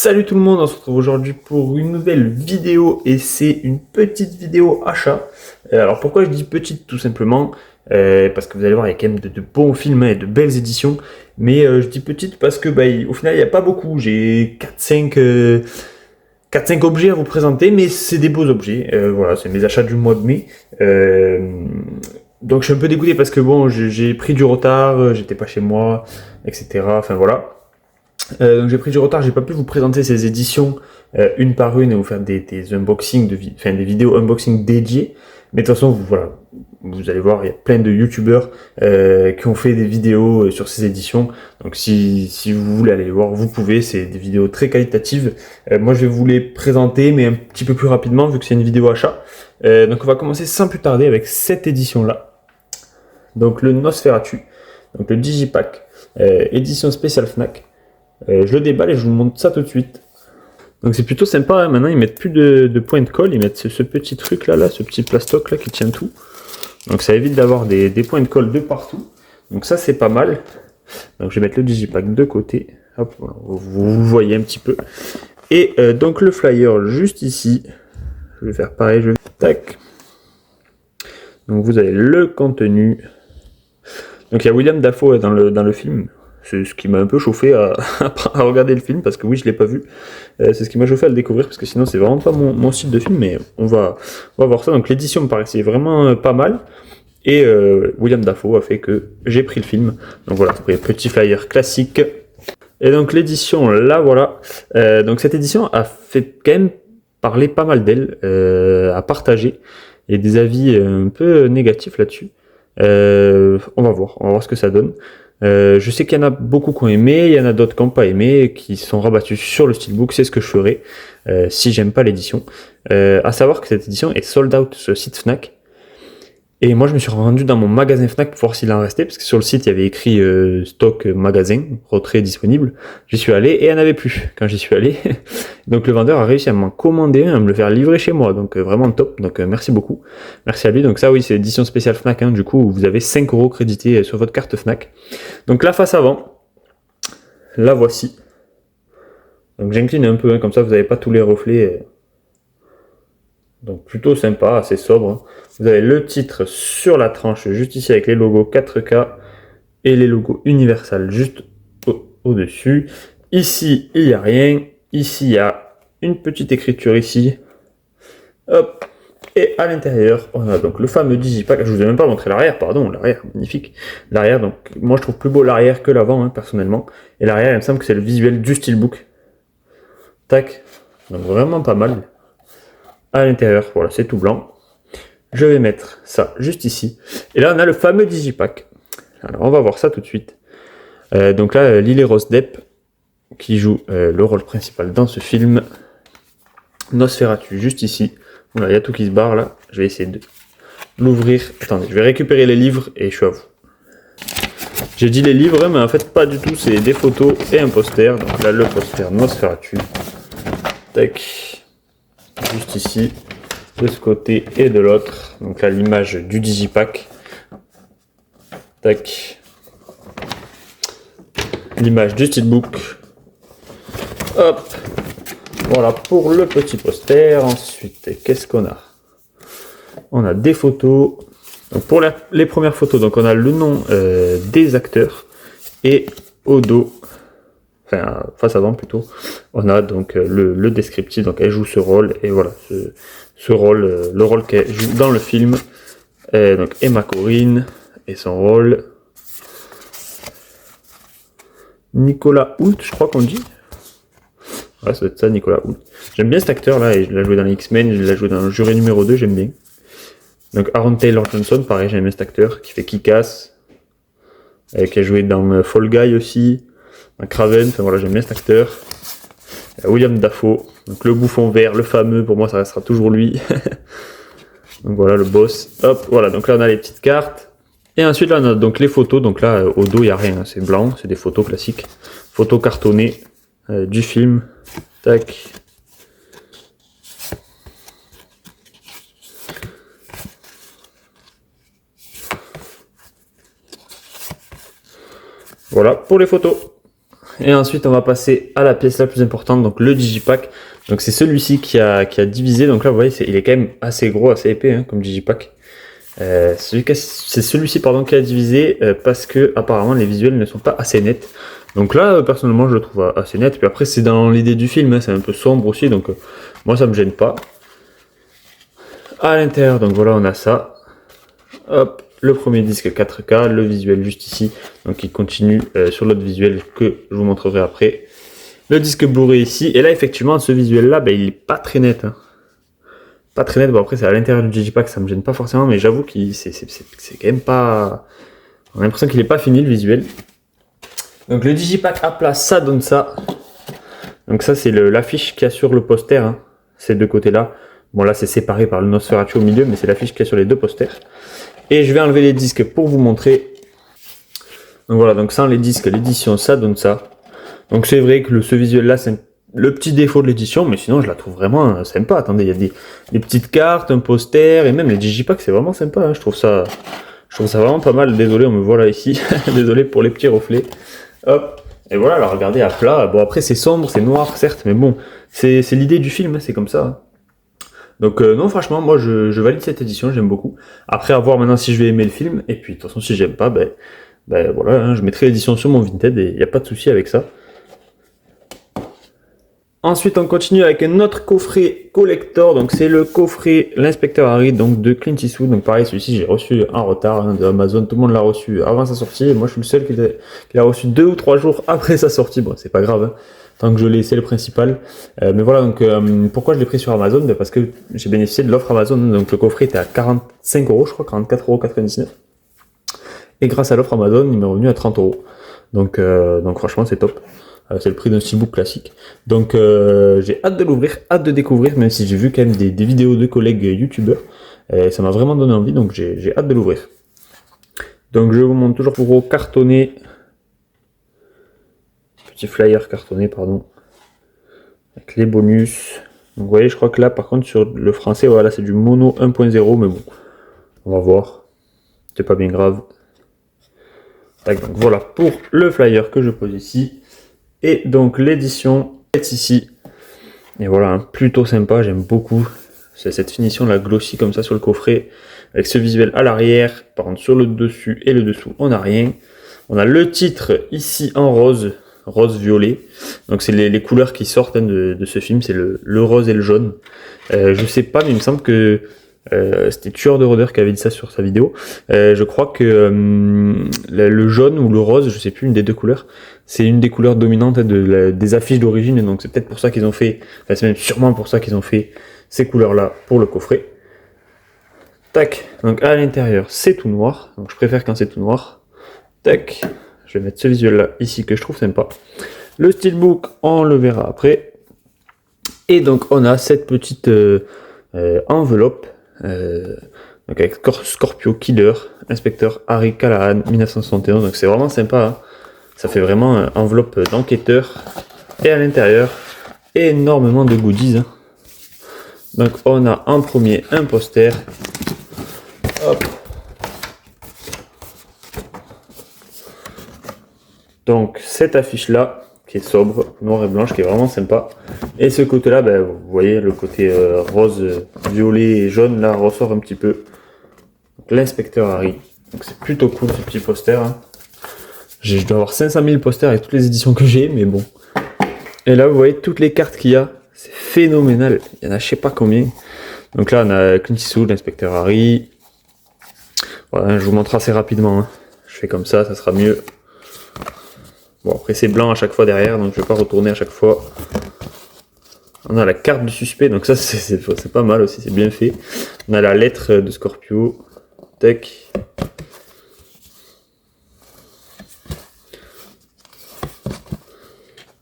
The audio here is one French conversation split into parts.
Salut tout le monde, on se retrouve aujourd'hui pour une nouvelle vidéo et c'est une petite vidéo achat. Alors pourquoi je dis petite? Tout simplement parce que vous allez voir, il y a quand même de bons films et de belles éditions. Mais je dis petite parce que au final il n'y a pas beaucoup. J'ai 4-5 objets à vous présenter, mais c'est des beaux objets. Voilà, c'est mes achats du mois de mai. Donc je suis un peu dégoûté parce que bon, j'ai pris du retard, j'étais pas chez moi, etc. Enfin voilà. Donc j'ai pris du retard, j'ai pas pu vous présenter ces éditions une par une et vous faire des unboxings, des vidéos unboxing dédiées. Mais de toute façon, vous allez voir, il y a plein de youtubeurs qui ont fait des vidéos sur ces éditions. Donc si vous voulez aller les voir, vous pouvez, c'est des vidéos très qualitatives. Moi je vais vous les présenter, mais un petit peu plus rapidement, vu que c'est une vidéo achat. Donc on va commencer sans plus tarder avec cette édition-là. Donc le Nosferatu, donc le Digipack, édition spéciale Fnac. Je le déballe et je vous montre ça tout de suite. Donc c'est plutôt sympa, hein. Maintenant ils mettent plus de point de colle, ils mettent ce petit truc là, ce petit plastoc là qui tient tout. Donc ça évite d'avoir des points de colle de partout. Donc ça c'est pas mal. Donc je vais mettre le Digipack de côté. Hop, voilà, vous voyez un petit peu. Et donc le flyer juste ici. Je vais faire pareil, tac. Donc vous avez le contenu. Donc il y a William Dafoe dans le film. C'est ce qui m'a un peu chauffé à regarder le film, parce que oui, je l'ai pas vu. C'est ce qui m'a chauffé à le découvrir, parce que sinon c'est vraiment pas mon style de film, mais on va voir ça. Donc l'édition me paraissait vraiment pas mal. Et William Dafoe a fait que j'ai pris le film. Donc voilà, petit flyer classique. Et donc l'édition, là voilà. Donc cette édition a fait quand même parler pas mal d'elle, à partager. Et des avis un peu négatifs là-dessus. On va voir ce que ça donne. Je sais qu'il y en a beaucoup qui ont aimé, il y en a d'autres qui n'ont pas aimé, qui sont rabattus sur le steelbook. C'est ce que je ferai si j'aime pas l'édition. À savoir que cette édition est sold out sur le site Fnac. Et moi je me suis rendu dans mon magasin Fnac pour voir s'il en restait, parce que sur le site il y avait écrit stock magasin, retrait disponible. J'y suis allé et il n'y en avait plus quand j'y suis allé. Donc le vendeur a réussi à m'en commander un, à me le faire livrer chez moi. Donc vraiment top. Donc merci beaucoup. Merci à lui. Donc ça oui, c'est édition spéciale Fnac, hein. Du coup vous avez 5 € crédités sur votre carte Fnac. Donc la face avant, la voici. Donc j'incline un peu, hein, comme ça vous n'avez pas tous les reflets. Donc plutôt sympa, assez sobre, hein. Vous avez le titre sur la tranche, juste ici avec les logos 4K et les logos Universal juste au-dessus. Ici, il n'y a rien. Ici, il y a une petite écriture ici. Hop. Et à l'intérieur, on a donc le fameux Digipack. Je vous ai même pas montré l'arrière, pardon. L'arrière, magnifique. L'arrière, donc moi je trouve plus beau l'arrière que l'avant, hein, personnellement. Et l'arrière, il me semble que c'est le visuel du steelbook. Tac. Donc vraiment pas mal. À l'intérieur, voilà, c'est tout blanc. Je vais mettre ça juste ici. Et là, on a le fameux Digipack. Alors, on va voir ça tout de suite. Donc là, Lily Rose Depp, qui joue le rôle principal dans ce film. Nosferatu, juste ici. Voilà, il y a tout qui se barre là. Je vais essayer de l'ouvrir. Attendez, je vais récupérer les livres et je suis à vous. J'ai dit les livres, mais en fait, pas du tout. C'est des photos et un poster. Donc là, le poster Nosferatu. Tac. Juste ici. De ce côté et de l'autre. Donc là, l'image du Digipack. Tac. L'image du steelbook. Hop. Voilà pour le petit poster. Ensuite, qu'est-ce qu'on a? On a des photos. Donc pour les premières photos, donc on a le nom des acteurs. Et au dos, enfin face avant plutôt, on a donc le descriptif. Donc elle joue ce rôle. Et voilà, ce rôle, le rôle qu'elle joue dans le film. Donc Emma Corrin et son rôle. Nicolas Hoult, je crois qu'on dit. Ouais, ça doit être ça, Nicolas Hoult. J'aime bien cet acteur là, et je l'ai joué dans les X-Men, il l'a joué dans le Juré numéro 2, j'aime bien. Donc Aaron Taylor Johnson, pareil, j'aime bien cet acteur, qui fait Kick-Ass, qui a joué dans Fall Guy aussi, dans Kraven, enfin voilà, j'aime bien cet acteur. William Dafoe, donc le bouffon vert, le fameux, pour moi ça restera toujours lui. Donc voilà, le boss. Hop, voilà, donc là on a les petites cartes. Et ensuite là on a donc les photos, donc là au dos il n'y a rien, hein, c'est blanc, c'est des photos classiques. Photos cartonnées du film. Tac. Voilà pour les photos. Et ensuite, on va passer à la pièce la plus importante, donc le digipack. Donc c'est celui-ci qui a divisé. Donc là, vous voyez, il est quand même assez gros, assez épais hein, comme digipack. C'est celui-ci pardon qui a divisé parce que apparemment les visuels ne sont pas assez nets. Donc là, personnellement, je le trouve assez net. Puis après, c'est dans l'idée du film, hein, c'est un peu sombre aussi, donc moi, ça me gêne pas. À l'intérieur, donc voilà, on a ça. Hop, le premier disque 4K, le visuel juste ici, donc il continue sur l'autre visuel que je vous montrerai après. Le disque Blu-ray ici, et là, effectivement, ce visuel-là, ben, il est pas très net. Hein. Pas très net, bon après, c'est à l'intérieur du digipack, ça me gêne pas forcément, mais j'avoue que c'est quand même pas... On a l'impression qu'il est pas fini, le visuel. Donc le digipack à plat, ça donne ça. Donc ça c'est l'affiche qu'il y a sur le poster, hein, ces deux côtés-là. Bon là c'est séparé par le Nosferatu au milieu, mais c'est l'affiche qu'il y a sur les deux posters. Et je vais enlever les disques pour vous montrer. Donc voilà, donc sans les disques, l'édition ça donne ça. Donc c'est vrai que ce visuel-là c'est le petit défaut de l'édition, mais sinon je la trouve vraiment sympa. Attendez, il y a des petites cartes, un poster, et même les digipacks c'est vraiment sympa, hein. Je trouve ça vraiment pas mal. Désolé, on me voit là ici. Désolé pour les petits reflets. Hop, et voilà, alors regardez à plat. Bon, après, c'est sombre, c'est noir, certes, mais bon, c'est l'idée du film, hein, c'est comme ça. Hein. Donc, non, franchement, moi, je valide cette édition, j'aime beaucoup. Après, à voir maintenant si je vais aimer le film, et puis, de toute façon, si j'aime pas, ben voilà, hein, je mettrai l'édition sur mon Vinted, et il n'y a pas de souci avec ça. Ensuite, on continue avec un autre coffret collector. Donc, c'est le coffret L'Inspecteur Harry, donc de Clint Eastwood. Donc, pareil, celui-ci, j'ai reçu en retard hein, de Amazon. Tout le monde l'a reçu avant sa sortie. Et moi, je suis le seul qui l'a reçu 2 ou 3 jours après sa sortie. Bon, c'est pas grave. Hein. Tant que je l'ai, c'est le principal. Mais voilà, donc, pourquoi je l'ai pris sur Amazon? Parce que j'ai bénéficié de l'offre Amazon. Donc, le coffret était à 45 €, je crois, 44,99 €. Et grâce à l'offre Amazon, il m'est revenu à 30 €. Donc franchement, c'est top. C'est le prix d'un steelbook classique. Donc j'ai hâte de l'ouvrir, hâte de découvrir, même si j'ai vu quand même des vidéos de collègues youtubeurs. Ça m'a vraiment donné envie, donc j'ai hâte de l'ouvrir. Donc je vous montre toujours pour gros cartonné. Petit flyer cartonné, pardon. Avec les bonus. Donc vous voyez, je crois que là par contre sur le français, voilà, c'est du mono 1.0, mais bon, on va voir. C'est pas bien grave. Tac, donc voilà pour le flyer que je pose ici. Et donc l'édition est ici. Et voilà, hein, plutôt sympa, j'aime beaucoup. C'est cette finition là glossy comme ça sur le coffret. Avec ce visuel à l'arrière. Par contre sur le dessus et le dessous, on n'a rien. On a le titre ici en rose, rose-violet. Donc c'est les couleurs qui sortent hein, de ce film, c'est le rose et le jaune. Je sais pas, mais il me semble que c'était Tueur de Rôdeurs qui avait dit ça sur sa vidéo. Je crois que le jaune ou le rose, je sais plus, une des deux couleurs, c'est une des couleurs dominantes des affiches d'origine, et donc c'est peut-être pour ça qu'ils ont fait, enfin c'est même sûrement pour ça qu'ils ont fait ces couleurs-là pour le coffret. Tac, donc à l'intérieur c'est tout noir, donc je préfère quand c'est tout noir. Tac, je vais mettre ce visuel-là ici que je trouve sympa. Le steelbook, on le verra après. Et donc on a cette petite enveloppe. Donc avec Scorpio Killer, Inspecteur Harry Callahan, 1971. Donc c'est vraiment sympa. Hein. Ça fait vraiment enveloppe d'enquêteur. Et à l'intérieur, énormément de goodies. Hein. Donc on a en premier un poster. Hop. Donc cette affiche là, qui est sobre, noir et blanche, qui est vraiment sympa. Et ce côté-là, ben, vous voyez, le côté rose, violet et jaune, là, ressort un petit peu. L'Inspecteur Harry. Donc c'est plutôt cool ce petit poster. Hein. Je dois avoir 500 000 posters avec toutes les éditions que j'ai, mais bon. Et là, vous voyez toutes les cartes qu'il y a. C'est phénoménal. Il y en a je sais pas combien. Donc là, on a Clint Eastwood, l'Inspecteur Harry. Voilà, je vous montre assez rapidement. Hein. Je fais comme ça sera mieux. Bon, après c'est blanc à chaque fois derrière, donc je vais pas retourner à chaque fois. On a la carte du suspect, donc ça c'est pas mal aussi, c'est bien fait. On a la lettre de Scorpio. Tac.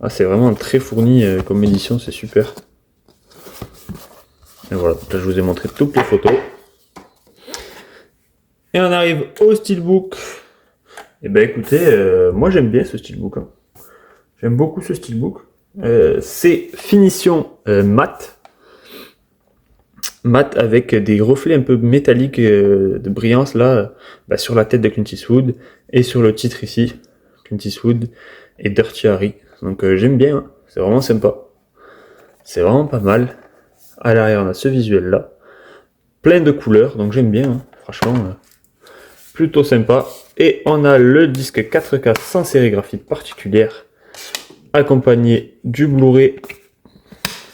Ah, c'est vraiment très fourni comme édition, c'est super. Et voilà, donc là je vous ai montré toutes les photos. Et on arrive au steelbook. Et ben écoutez, moi j'aime bien ce steelbook. Hein. J'aime beaucoup ce steelbook. C'est finition mat. Mat avec des reflets un peu métalliques de brillance là, sur la tête de Clint Eastwood. Et sur le titre ici, Clint Eastwood et Dirty Harry. Donc j'aime bien, hein. C'est vraiment sympa. C'est vraiment pas mal. À l'arrière, on a ce visuel-là. Plein de couleurs, donc j'aime bien, hein. Franchement, plutôt sympa. Et on a le disque 4K sans sérigraphie particulière, accompagné du Blu-ray,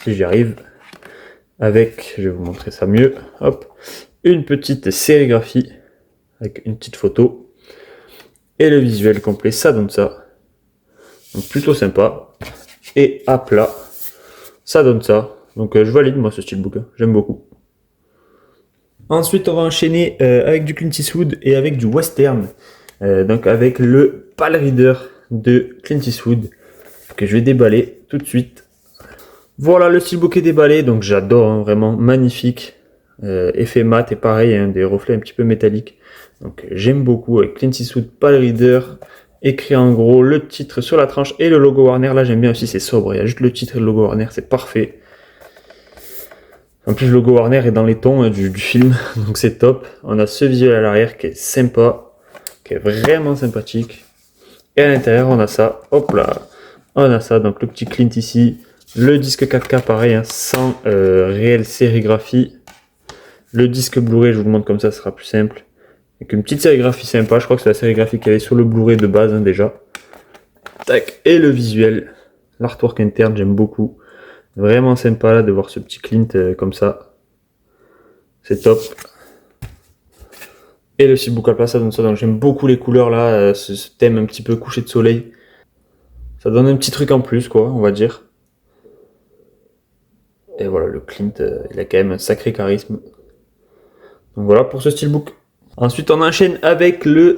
si j'y arrive, avec, je vais vous montrer ça mieux, hop, une petite sérigraphie, avec une petite photo, et le visuel complet, ça donne ça. Donc plutôt sympa. Et à plat, ça donne ça. Donc je valide moi ce steelbook, hein. J'aime beaucoup. Ensuite, on va enchaîner avec du Clint Eastwood et avec du western. Donc avec le Pale Reader de Clint Eastwood que je vais déballer tout de suite. Voilà, le steelbook est déballé, donc j'adore, hein, vraiment magnifique. Effet mat et pareil, hein, des reflets un petit peu métalliques. Donc j'aime beaucoup avec Clint Eastwood Pale Reader. Écrit en gros le titre sur la tranche et le logo Warner. Là j'aime bien aussi, c'est sobre, il y a juste le titre et le logo Warner, c'est parfait. En plus, le logo Warner est dans les tons du film, donc c'est top. On a ce visuel à l'arrière qui est sympa, qui est vraiment sympathique. Et à l'intérieur, on a ça, hop là, on a ça, donc le petit Clint ici. Le disque 4K, pareil, hein, sans réelle sérigraphie. Le disque Blu-ray, je vous le montre comme ça, ce sera plus simple. Avec une petite sérigraphie sympa, je crois que c'est la sérigraphie qu'il y avait sur le Blu-ray de base, hein, déjà. Tac, et le visuel, l'artwork interne, j'aime beaucoup. Vraiment sympa là de voir ce petit Clint comme ça. C'est top. Et le steelbook à plat, ça donne ça. Donc j'aime beaucoup les couleurs là, ce thème un petit peu couché de soleil. Ça donne un petit truc en plus quoi, on va dire. Et voilà, le Clint, il a quand même un sacré charisme. Donc voilà pour ce steelbook. Ensuite on enchaîne avec le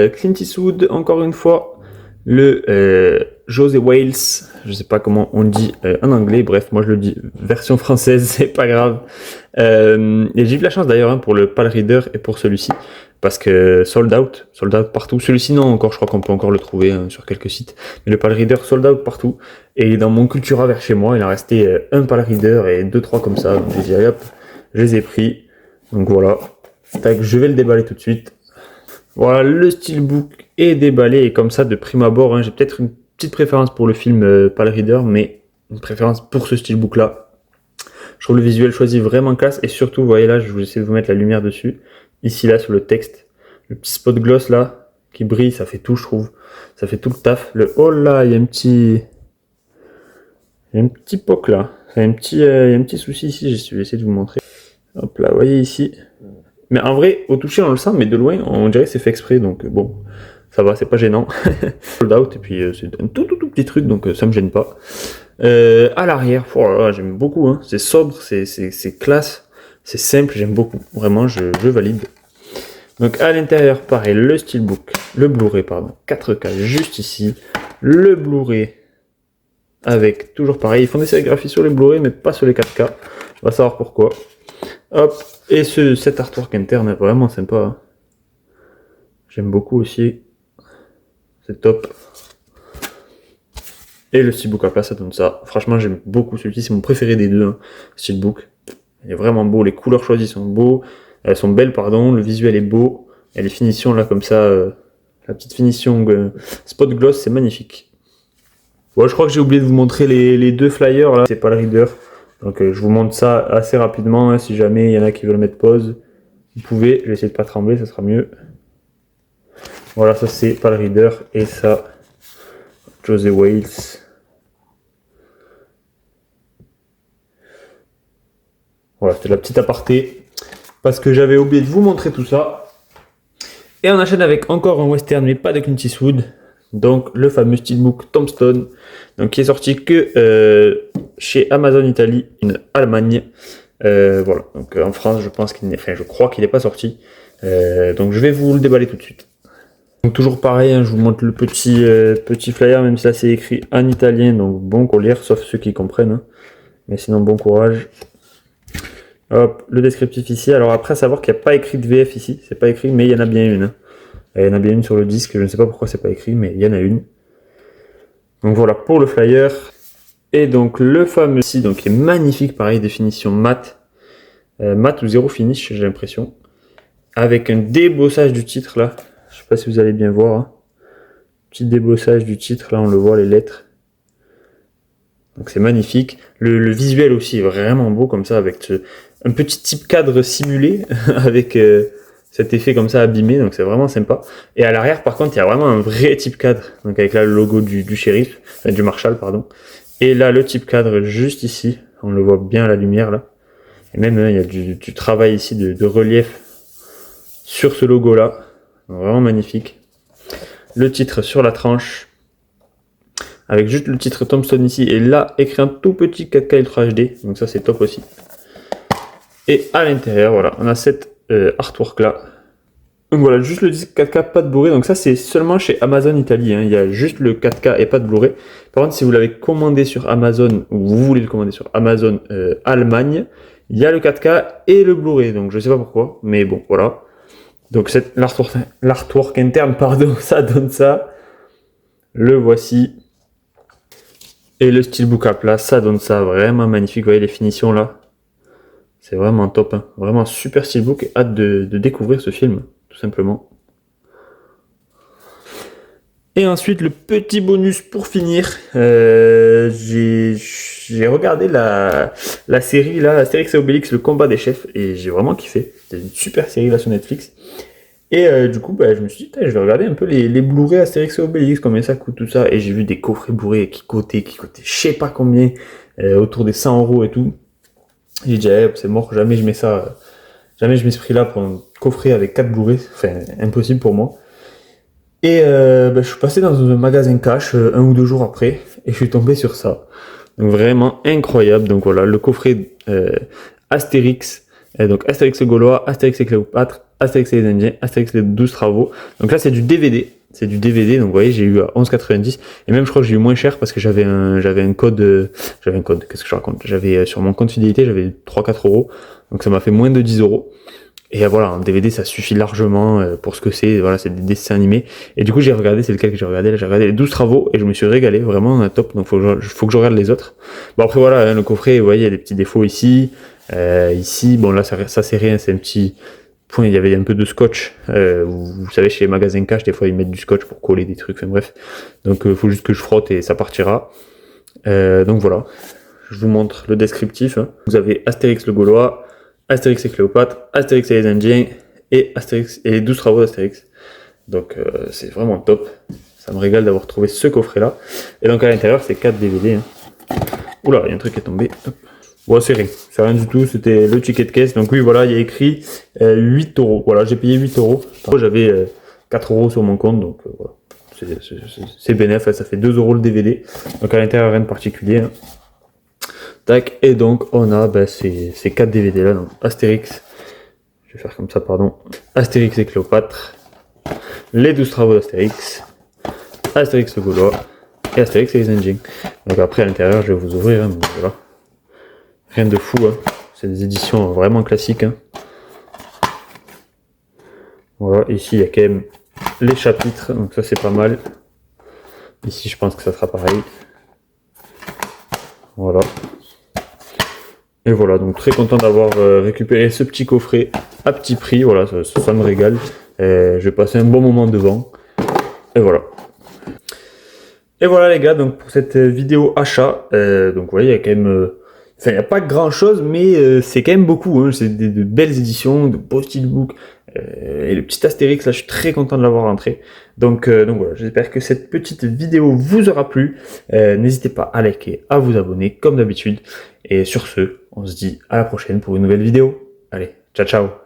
Clint Eastwood, encore une fois. Le José Wales, je sais pas comment on dit en anglais, bref, moi je le dis version française, c'est pas grave. Et j'ai eu de la chance d'ailleurs, hein, pour le Pale Reader et pour celui-ci, parce que sold out partout. Celui-ci non encore, je crois qu'on peut encore le trouver, hein, sur quelques sites, mais le Pale Reader sold out partout. Et dans mon Cultura vers chez moi, il en restait un Pale Reader et 2-3 comme ça, donc j'ai dit allez hop, je les ai pris. Donc voilà, tac, je vais le déballer tout de suite. Voilà, le steelbook est déballé et comme ça de prime abord, hein, j'ai peut-être une petite préférence pour le film Pale Reader, mais une préférence pour ce steelbook là. Je trouve le visuel choisi vraiment classe et surtout, vous voyez là, je vais essayer de vous mettre la lumière dessus. Ici là sur le texte, le petit spot gloss là qui brille, ça fait tout, je trouve. Ça fait tout le taf. Le oh là, il y a un petit poc là. Il y a un petit souci ici, je vais essayer de vous montrer. Hop là, vous voyez ici. Mais en vrai, au toucher, on le sent, mais de loin, on dirait que c'est fait exprès, donc bon, ça va, c'est pas gênant. Sold out, et puis c'est un tout petit truc, donc ça me gêne pas. À l'arrière, oh là là, j'aime beaucoup, hein. C'est sobre, c'est classe, c'est simple, j'aime beaucoup. Vraiment, je valide. Donc à l'intérieur, pareil, le steelbook, le Blu-ray, pardon, 4K juste ici. Le Blu-ray avec, toujours pareil, ils font des sérigraphies sur les Blu-ray, mais pas sur les 4K. On va savoir pourquoi. Hop, et cet artwork interne est vraiment sympa, hein. J'aime beaucoup aussi. C'est top. Et le steelbook à plat, ça donne ça. Franchement, j'aime beaucoup celui-ci, c'est mon préféré des deux, hein, steelbook. Il est vraiment beau, les couleurs choisies sont beaux, elles sont belles, pardon, le visuel est beau. Et les finitions là, comme ça, la petite finition spot gloss, c'est magnifique. Ouais, je crois que j'ai oublié de vous montrer les deux flyers là, c'est pas le reader. Donc je vous montre ça assez rapidement, hein, si jamais il y en a qui veulent mettre pause. Vous pouvez, je vais essayer de pas trembler, ça sera mieux. Voilà, ça c'est pas le reader et ça, José Wales. Voilà, c'était la petite aparté parce que j'avais oublié de vous montrer tout ça. Et on enchaîne avec encore un western, mais pas de Clint Eastwood. Donc le fameux steelbook Tombstone, donc qui est sorti que chez Amazon Italie, en Allemagne. Voilà, donc en France, je pense je crois qu'il n'est pas sorti. Donc je vais vous le déballer tout de suite. Donc toujours pareil, hein, je vous montre le petit flyer, même si là c'est écrit en italien, donc bon qu'on lire, sauf ceux qui comprennent, hein. Mais sinon bon courage. Hop, le descriptif ici. Alors après, à savoir qu'il n'y a pas écrit de VF ici, c'est pas écrit, mais il y en a bien une, hein. Il y en a bien une sur le disque, je ne sais pas pourquoi c'est pas écrit, mais il y en a une. Donc voilà pour le flyer. Et donc le fameux ici, donc qui est magnifique, pareil, définition mat. Mat ou zéro finish, j'ai l'impression. Avec un débossage du titre là. Je sais pas si vous allez bien voir, hein. Petit débossage du titre, là on le voit, les lettres. Donc c'est magnifique. Le visuel aussi est vraiment beau comme ça, avec un petit type cadre simulé, avec cet effet comme ça abîmé, donc c'est vraiment sympa. Et à l'arrière par contre il y a vraiment un vrai type cadre, donc avec là le logo du shérif, enfin, du marshal pardon. Et là le type cadre juste ici, on le voit bien à la lumière là. Et même il y a du travail ici de relief sur ce logo là, donc, vraiment magnifique. Le titre sur la tranche, avec juste le titre Thompson ici, et là écrit un tout petit 4K Ultra HD, donc ça c'est top aussi. Et à l'intérieur, voilà, on a cette artwork là. Donc voilà, juste le disque 4K, pas de Blu-ray, donc ça c'est seulement chez Amazon Italie, hein. Il y a juste le 4K et pas de Blu-ray. Par contre, si vous l'avez commandé sur Amazon, ou vous voulez le commander sur Amazon Allemagne, il y a le 4K et le Blu-ray, donc je sais pas pourquoi, mais bon, voilà. Donc l'artwork interne, pardon, ça donne ça. Le voici. Et le steelbook à plat, ça donne ça, vraiment magnifique. Vous voyez les finitions là, c'est vraiment top, hein. Vraiment super steelbook, et hâte de découvrir ce film, tout simplement. Et ensuite, le petit bonus pour finir, j'ai regardé la série là, Astérix et Obélix, le combat des chefs, et j'ai vraiment kiffé. C'était une super série là sur Netflix. Et du coup, je me suis dit, je vais regarder un peu les Blu-ray Astérix et Obélix, combien ça coûte, tout ça. Et j'ai vu des coffrets Blu-ray qui coûtaient je sais pas combien, autour des 100 € et tout. J'ai dit, c'est mort, jamais je mets ça, jamais je mets ce prix-là pour un coffret avec 4 Blu-ray, enfin, impossible pour moi. Et je suis passé dans un magasin cash 1 ou 2 jours après, et je suis tombé sur ça. Donc vraiment incroyable. Donc voilà, le coffret Astérix, donc Astérix le Gaulois, Astérix et Cléopâtre, Astérix et les Indiens, Astérix les 12 travaux. Donc là c'est du DVD. C'est du DVD, donc vous voyez, j'ai eu à 11,90, et même je crois que j'ai eu moins cher parce que j'avais un code, qu'est-ce que je raconte? J'avais sur mon compte fidélité, j'avais 3-4 €, donc ça m'a fait moins de 10 €. Et voilà, un DVD ça suffit largement pour ce que c'est, voilà, c'est des dessins animés. Et du coup j'ai regardé, c'est lequel que j'ai regardé, là j'ai regardé les 12 travaux et je me suis régalé, vraiment top, donc faut que je regarde les autres. Bon après voilà, hein, le coffret, vous voyez, il y a des petits défauts ici, ici, bon là ça c'est rien, c'est un petit point, il y avait un peu de scotch, vous savez chez les magasins cash, des fois ils mettent du scotch pour coller des trucs, enfin bref. Donc faut juste que je frotte et ça partira. Donc voilà, je vous montre le descriptif, hein. Vous avez Astérix le Gaulois, Astérix et Cléopâtre, Astérix et les Indiens, et Astérix et les 12 travaux d'Astérix. Donc c'est vraiment top. Ça me régale d'avoir trouvé ce coffret là. Et donc à l'intérieur c'est 4 DVD, hein. Oula, il y a un truc qui est tombé. Hop. Bon, c'est rien du tout, c'était le ticket de caisse. Donc oui, voilà, il y a écrit 8 €. Voilà, j'ai payé 8 €. J'avais 4 € sur mon compte, donc voilà. C'est bénéf, ça fait 2 € le DVD. Donc à l'intérieur, rien de particulier, hein. Tac, et donc on a ces 4 DVD là, donc Astérix, je vais faire comme ça, pardon, Astérix et Cléopâtre, les 12 travaux d'Astérix, Astérix le Gaulois, et Astérix et les Indiens. Donc après à l'intérieur, je vais vous ouvrir, hein, voilà. Rien de fou, hein. C'est des éditions vraiment classiques, hein. Voilà, ici il y a quand même les chapitres, donc ça c'est pas mal. Ici je pense que ça sera pareil. Voilà. Et voilà, donc très content d'avoir récupéré ce petit coffret à petit prix, voilà, ça me régale. Je vais passer un bon moment devant. Et voilà. Et voilà les gars, donc pour cette vidéo achat, donc vous voyez, il y a quand même... Enfin, il n'y a pas grand chose, mais c'est quand même beaucoup, hein. C'est de belles éditions, de beaux steelbooks. Et le petit Astérix, là, je suis très content de l'avoir rentré. Donc voilà, j'espère que cette petite vidéo vous aura plu. N'hésitez pas à liker, à vous abonner, comme d'habitude. Et sur ce, on se dit à la prochaine pour une nouvelle vidéo. Allez, ciao ciao!